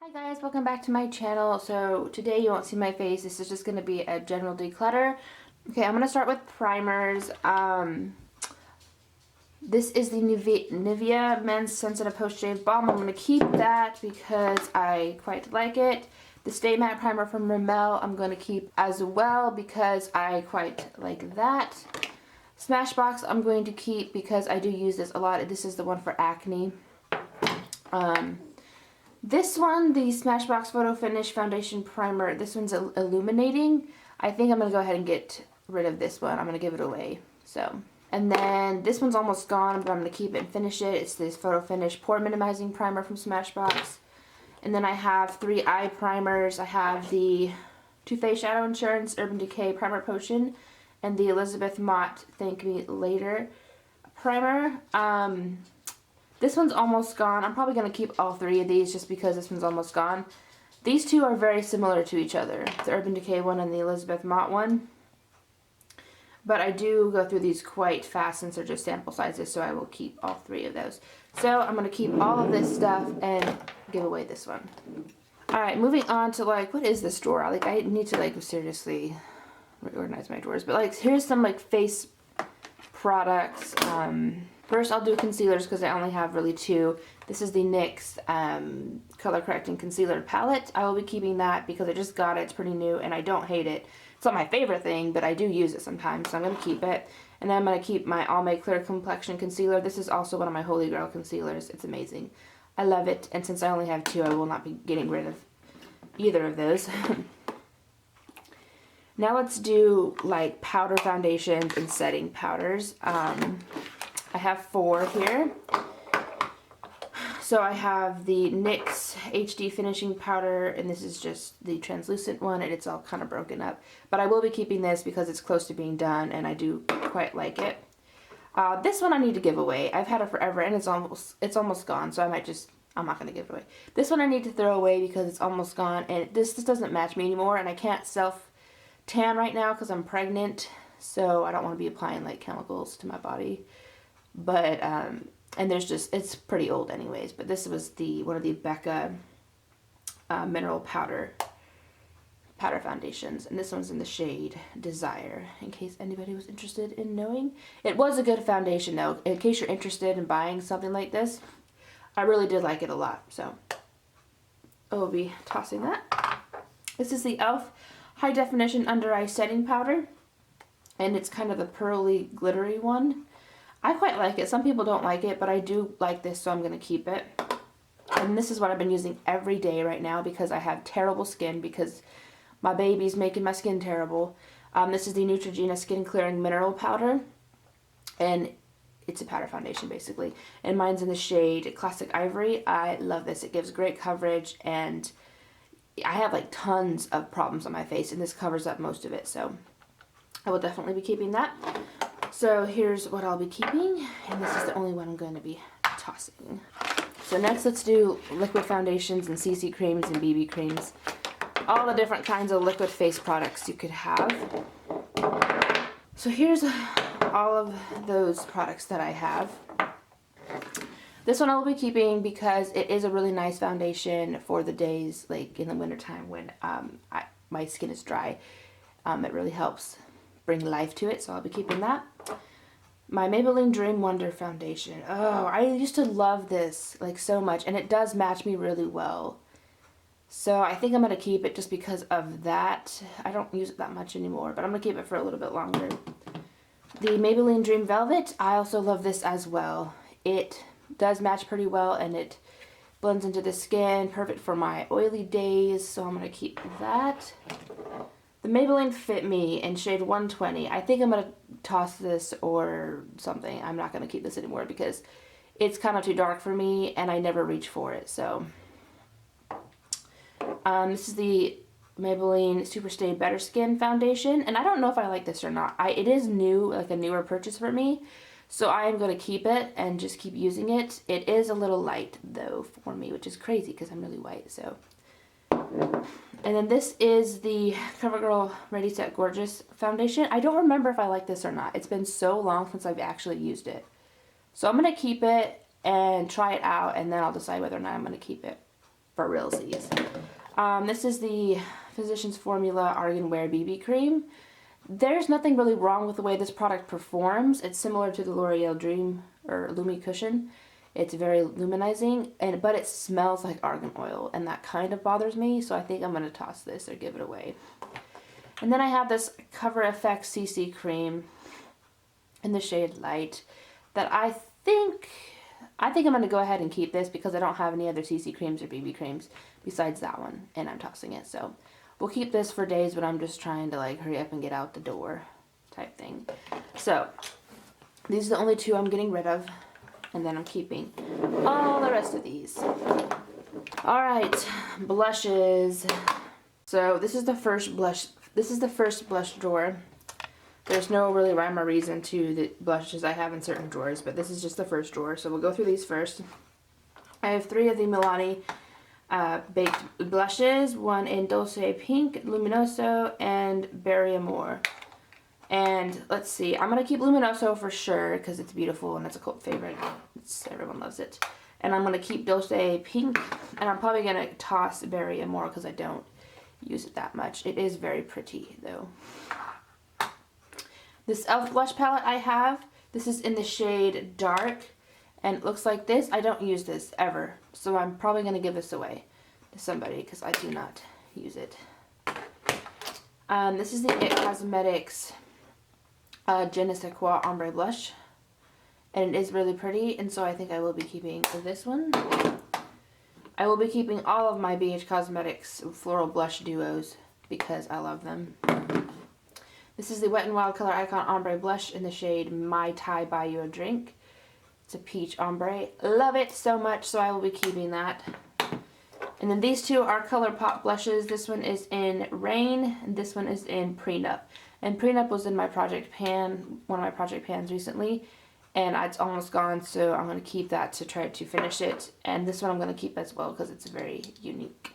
Hi guys, welcome back to my channel. So today you won't see my face. This is just going to be a general declutter. Okay, I'm going to start with primers. This is the Nivea Men's Sensitive Post Shave Balm. I'm going to keep that because I quite like it. The Stay Matte Primer from Rimmel I'm going to keep as well because I quite like that. Smashbox I'm going to keep because I do use this a lot. This is the one for acne. This one, the Smashbox Photo Finish Foundation Primer, this one's illuminating. I think I'm going to go ahead and get rid of this one. I'm going to give it away. So, and then this one's almost gone, but I'm going to keep it and finish it. It's this Photo Finish Pore Minimizing Primer from Smashbox. And then I have 3 eye primers. I have the Too Faced Shadow Insurance Urban Decay Primer Potion and the Elizabeth Mott Thank Me Later Primer. This one's almost gone. I'm probably going to keep all 3 of these just because this one's almost gone. These two are very similar to each other, the Urban Decay one and the Elizabeth Mott one. But I do go through these quite fast since they're just sample sizes, so I will keep all 3 of those. So I'm going to keep all of this stuff and give away this one. Alright, moving on to what is this drawer? I need to seriously reorganize my drawers. But here's some face products. First I'll do concealers because I only have really 2. This is the NYX Color Correcting Concealer Palette. I will be keeping that because I just got it. It's pretty new and I don't hate it. It's not my favorite thing, but I do use it sometimes, so I'm going to keep it. And then I'm going to keep my All Make Clear Complexion Concealer. This is also one of my Holy Grail concealers. It's amazing. I love it, and since I only have 2, I will not be getting rid of either of those. Now let's do powder foundations and setting powders. I have 4 here. So I have the NYX HD Finishing Powder, and this is just the translucent one, and it's all kind of broken up. But I will be keeping this because it's close to being done, and I do quite like it. This one I need to give away. I've had it forever, and it's almost gone, so I'm not going to give it away. This one I need to throw away because it's almost gone, and this doesn't match me anymore, and I can't self-tan right now because I'm pregnant, so I don't want to be applying chemicals to my body. But and it's pretty old anyways, but this was one of the Becca mineral powder foundations, and this one's in the shade Desire, in case anybody was interested in knowing. It was a good foundation though, in case you're interested in buying something like this. I really did like it a lot, so I will be tossing that. This is the e.l.f. High Definition Under Eye Setting Powder, and it's kind of the pearly glittery one. I quite like it. Some people don't like it, but I do like this, so I'm going to keep it. And this is what I've been using every day right now because I have terrible skin because my baby's making my skin terrible. This is the Neutrogena Skin Clearing Mineral Powder, and it's a powder foundation basically. And mine's in the shade Classic Ivory. I love this. It gives great coverage, and I have tons of problems on my face, and this covers up most of it, so I will definitely be keeping that. So here's what I'll be keeping, and this is the only one I'm going to be tossing. So next let's do liquid foundations and CC creams and BB creams. All the different kinds of liquid face products you could have. So here's all of those products that I have. This one I will be keeping because it is a really nice foundation for the days in the wintertime when my skin is dry. It really helps bring life to it, so I'll be keeping that. My Maybelline Dream Wonder foundation. Oh, I used to love this so much, and it does match me really well. So I think I'm going to keep it just because of that. I don't use it that much anymore, but I'm going to keep it for a little bit longer. The Maybelline Dream Velvet, I also love this as well. It does match pretty well, and it blends into the skin, perfect for my oily days, so I'm going to keep that. The Maybelline Fit Me in shade 120. I think I'm going to toss this or something. I'm not going to keep this anymore because it's kind of too dark for me and I never reach for it. So this is the Maybelline Superstay Better Skin Foundation, and I don't know if I like this or not. It is new, a newer purchase for me, so I am going to keep it and just keep using it. It is a little light though for me, which is crazy because I'm really white, so. And then this is the CoverGirl Ready Set Gorgeous foundation. I don't remember if I like this or not. It's been so long since I've actually used it. So I'm going to keep it and try it out, and then I'll decide whether or not I'm going to keep it. for realsies. This is the Physicians Formula Argan Wear BB Cream. There's nothing really wrong with the way this product performs. It's similar to the L'Oreal Dream or Lumi Cushion. It's very luminizing, but it smells like argan oil, and that kind of bothers me, so I think I'm going to toss this or give it away. And then I have this Cover FX CC cream in the shade Light that I think I'm going to go ahead and keep this because I don't have any other CC creams or BB creams besides that one, and I'm tossing it. So we'll keep this for days when I'm just trying to like hurry up and get out the door type thing. So these are the only two I'm getting rid of, and then I'm keeping all the rest of these. Alright, blushes. So this is the first blush. This is the first blush drawer. There's no really rhyme or reason to the blushes I have in certain drawers, but this is just the first drawer. So we'll go through these first. I have 3 of the Milani baked blushes. One in Dulce Pink, Luminoso, and Berry Amore. And let's see, I'm going to keep Luminoso for sure because it's beautiful and it's a cult favorite. Everyone loves it. And I'm going to keep Dulce Pink, and I'm probably going to toss Berry Amore because I don't use it that much. It is very pretty though. This e.l.f. blush palette I have, this is in the shade Dark, and it looks like this. I don't use this ever, so I'm probably going to give this away to somebody because I do not use it. This is the IT Cosmetics Janessa Ombre Blush, and it is really pretty, and so I think I will be keeping this one. I will be keeping all of my BH Cosmetics Floral Blush Duos because I love them. This is the Wet n Wild Color Icon Ombre Blush in the shade Mai Tai Buy You a Drink. It's a peach ombre. Love it so much, so I will be keeping that. And then these two are ColourPop blushes. This one is in Rain, and this one is in Prenup. And Prenup was in my project pan, one of my project pans recently, and it's almost gone, so I'm going to keep that to try to finish it. And this one I'm going to keep as well because it's very unique.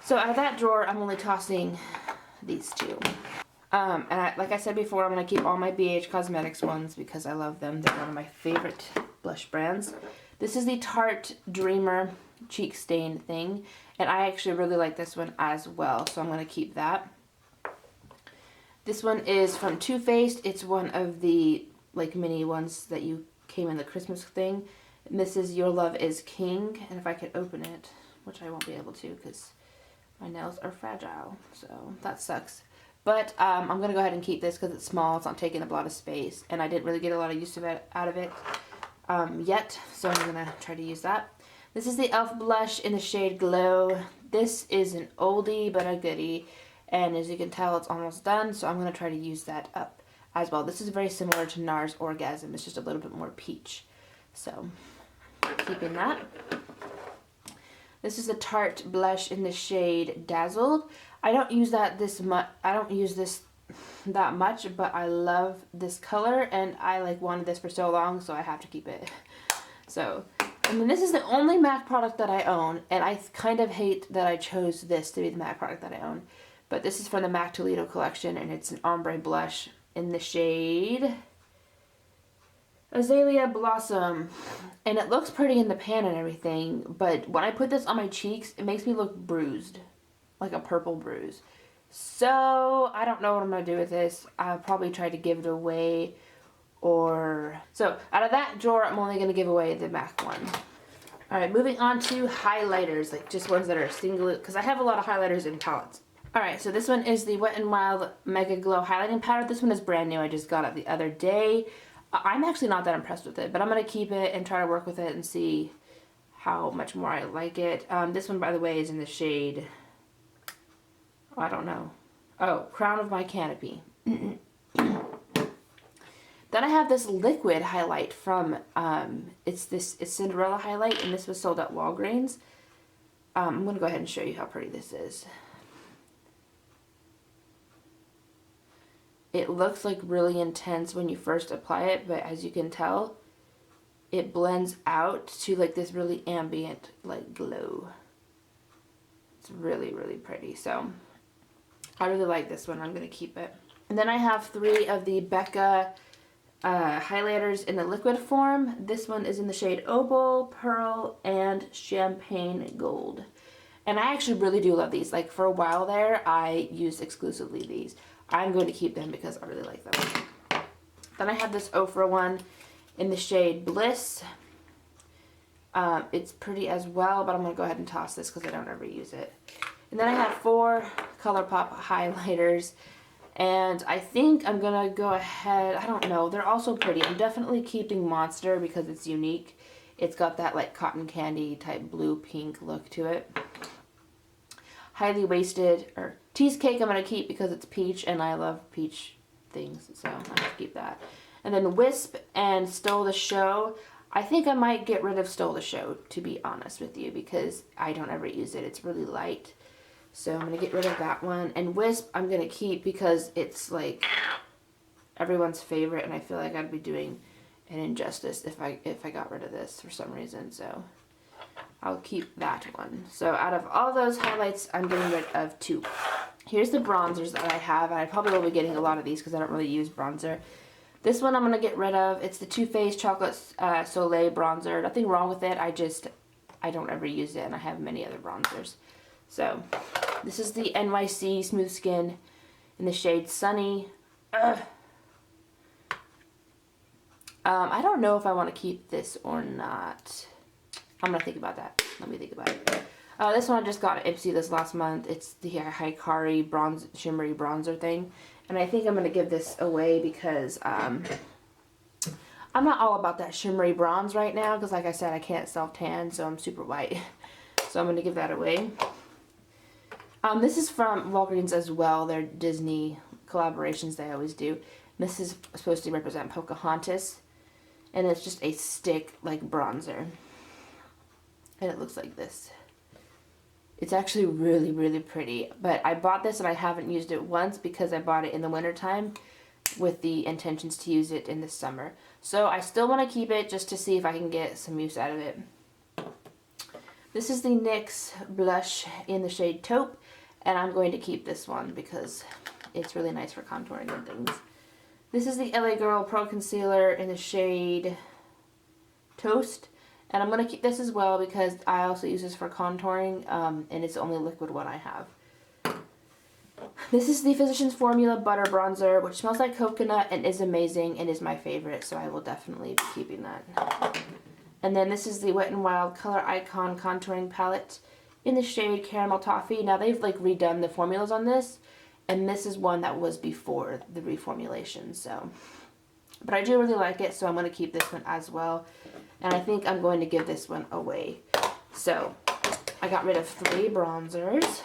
So out of that drawer, I'm only tossing these two. Like I said before, I'm going to keep all my BH Cosmetics ones because I love them. They're one of my favorite blush brands. This is the Tarte Dreamer Cheek Stain thing, and I actually really like this one as well, so I'm going to keep that. This one is from Too Faced. It's one of the like mini ones that you came in the Christmas thing. And this is Your Love is King, and if I could open it, which I won't be able to because my nails are fragile, so that sucks. But I'm going to go ahead and keep this because it's small, it's not taking up a lot of space, and I didn't really get a lot of use of it, out of it yet, so I'm going to try to use that. This is the e.l.f. blush in the shade Glow. This is an oldie but a goodie, and as you can tell, it's almost done, so I'm going to try to use that up as well. This is very similar to NARS Orgasm. It's just a little bit more peach, so keeping that. This is a Tarte blush in the shade Dazzled. I don't use that this much. I don't use this that much, but I love this color, and I like wanted this for so long, so I have to keep it. So, I mean, this is the only MAC product that I own, and I kind of hate that I chose this to be the MAC product that I own. But this is from the MAC Toledo collection, and it's an ombre blush in the shade Azalea Blossom, and it looks pretty in the pan and everything, but when I put this on my cheeks, it makes me look bruised, like a purple bruise. So I don't know what I'm going to do with this. I'll probably try to give it away, or... So out of that drawer, I'm only going to give away the MAC one. Alright, moving on to highlighters, like just ones that are single, because I have a lot of highlighters in palettes. Alright, so this one is the Wet n Wild Mega Glow Highlighting Powder. This one is brand new. I just got it the other day. I'm actually not that impressed with it, but I'm going to keep it and try to work with it and see how much more I like it. This one, by the way, is in the shade... I don't know. Oh, Crown of My Canopy. Then I have this liquid highlight from, it's Cinderella Highlight, and this was sold at Walgreens. I'm going to go ahead and show you how pretty this is. It looks like really intense when you first apply it, but as you can tell, it blends out to like this really ambient like glow. It's really, really pretty. So I really like this one. I'm going to keep it. And then I have 3 of the Becca highlighters in the liquid form. This one is in the shade Opal, Pearl, and Champagne Gold. And I actually really do love these. Like for a while there, I used exclusively these. I'm going to keep them because I really like them. Then I have this Ofra one in the shade Bliss. It's pretty as well, but I'm going to go ahead and toss this because I don't ever use it. And then I have 4 ColourPop highlighters. And I think I'm going to go ahead, I don't know, they're also pretty. I'm definitely keeping Monster because it's unique. It's got that like cotton candy type blue pink look to it. Highly Wasted, or Cheesecake I'm going to keep because it's peach and I love peach things, so I'm going to keep that. And then Wisp and Stole the Show. I think I might get rid of Stole the Show, to be honest with you, because I don't ever use it. It's really light. So I'm going to get rid of that one. And Wisp I'm going to keep because it's like everyone's favorite and I feel like I'd be doing an injustice if I got rid of this for some reason. So I'll keep that one. So out of all those highlights, I'm getting rid of 2. Here's the bronzers that I have. And I probably will be getting a lot of these because I don't really use bronzer. This one I'm going to get rid of. It's the Too Faced Chocolate Soleil bronzer. Nothing wrong with it. I don't ever use it and I have many other bronzers. So this is the NYC Smooth Skin in the shade Sunny. I don't know if I want to keep this or not. I'm going to think about that. Let me think about it. This one I just got at Ipsy this last month. It's the Hikari Shimmery Bronzer thing. And I think I'm going to give this away because I'm not all about that shimmery bronze right now. Because like I said, I can't self-tan, so I'm super white. So I'm going to give that away. This is from Walgreens as well. They're Disney collaborations they always do. This is supposed to represent Pocahontas. And it's just a stick like bronzer. And it looks like this. It's actually really, really pretty. But I bought this and I haven't used it once because I bought it in the wintertime with the intentions to use it in the summer. So I still want to keep it just to see if I can get some use out of it. This is the NYX blush in the shade Taupe. And I'm going to keep this one because it's really nice for contouring and things. This is the LA Girl Pro Concealer in the shade Toast. And I'm going to keep this as well because I also use this for contouring, and it's the only liquid one I have. This is the Physicians Formula Butter Bronzer, which smells like coconut and is amazing and is my favorite, so I will definitely be keeping that. And then this is the Wet n Wild Color Icon Contouring Palette in the shade Caramel Toffee. Now they've like redone the formulas on this, and this is one that was before the reformulation, so. But I do really like it, so I'm going to keep this one as well. And I think I'm going to give this one away. So, I got rid of 3 bronzers.